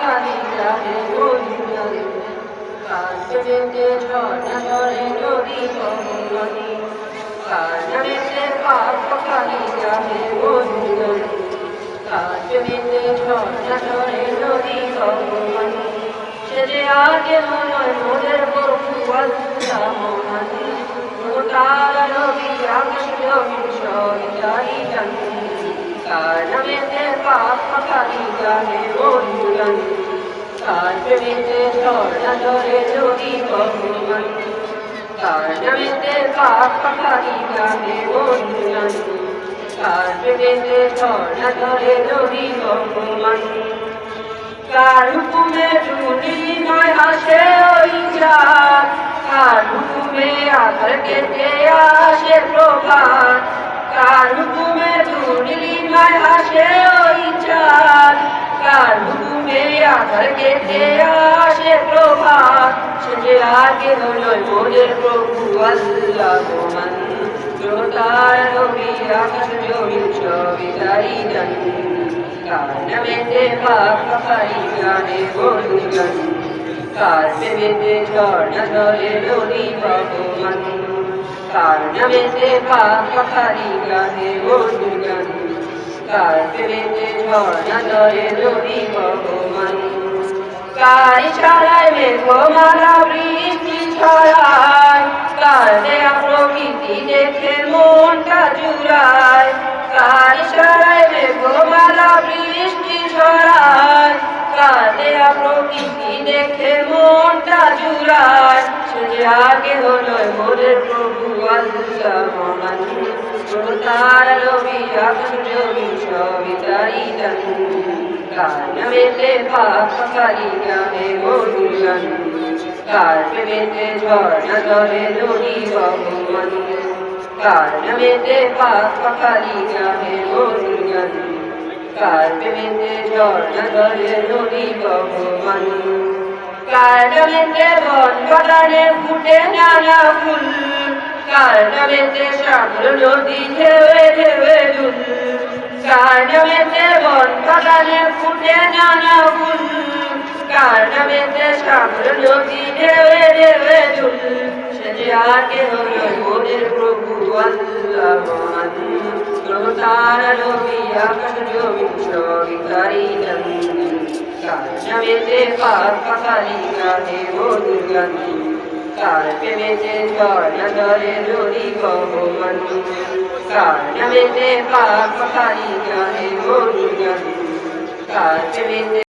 পাখালি গাহে মধুজন কাজবেতে ঝর্ণা ঝরে নদী কমনি কাজবেতে পাখালি গাহে মধুজন কাজবেতে ঝর্ণা ঝরে নদী কমনি সে যে আগে নয় মোদের প্রভু আল্লাহ মহানি তারা নবী আকাশ জমিন সবই জানি জানি কার নামেতে পাপ পাখালি গাহে মধুজন কার প্রেমেতে ঝর্ণা ঝরে নদী কমনি কার নামেতে পাপ পাখালি গাহে মধুজন কার প্রেমেতে ঝর্ণা ঝরে নদী কমনি কার হুকুমে ঝুলিময় হাসে ওই চাঁদ কার হুকুমে আধার কেটে আসে প্রভাত কার হুকুমে ঝুলিময় হাসে ওই চাঁদ কার হুকুমে আধার কেটে আসে প্রভাত সে যে আগে হলো মোদের প্রভু আল্লাহ মহান তার নবী আকাশ জমিন সবই তারই জানি কার নামেতে পাপ পাখালি গাহে মধুজন কার প্রেমেতে ঝর্ণা ঝরে নদী ভগবান কার নামেতে পাপ পাখালি গাহে মধুজন কার প্রেমেতে ঝর্ণা ঝরে নদী ভগবান কার ইশারায় মেঘমালা বৃষ্টি ছড়ায় কার দেয়া প্রকৃতি দেখে মনটা জুড়ায় কার ইশারায় মেঘমালা বৃষ্টি ছড়ায় কার দেয়া প্রকৃতি দেখে মনটা জুড়ায় সে যে আগে হলো মোদের প্রভু আল্লাহ মহান তার নবী আকাশ জমিন সবই তারই জানি কার নামেতে পাপ পাখালি গাহে মধুজন কার প্রেমেতে ঝর্ণা ঝরে নদী ভগবান কার নামেতে পাপ পাখালি গাহে মধুজন কার প্রেমেতে ঝর্ণা ঝরে নদী ভগবান কার নামেতে বন বাগানে ফুটে নানা ফুল কার নামেতে সাগর নদী ঢেউয়ে ঢেউয়ে দুল কার নামেতে বন বাগানে ফুটে নানা ফুল কার নামেতে সাগর নদী ঢেউয়ে ঢেউয়ে দুল সে যে আগে হলো মোদের প্রভু আল্লাহ মহান তার নবী আকাশ জমিন সবই তারই জানি কার নামেতে পাপ পাখালি গাহে মধুজন কার প্রেমেতে ঝর্ণা ঝরে নদী ভগবান কার নামেতে পাপ পাখালি গাহে মধুজন কার প্রেমেতে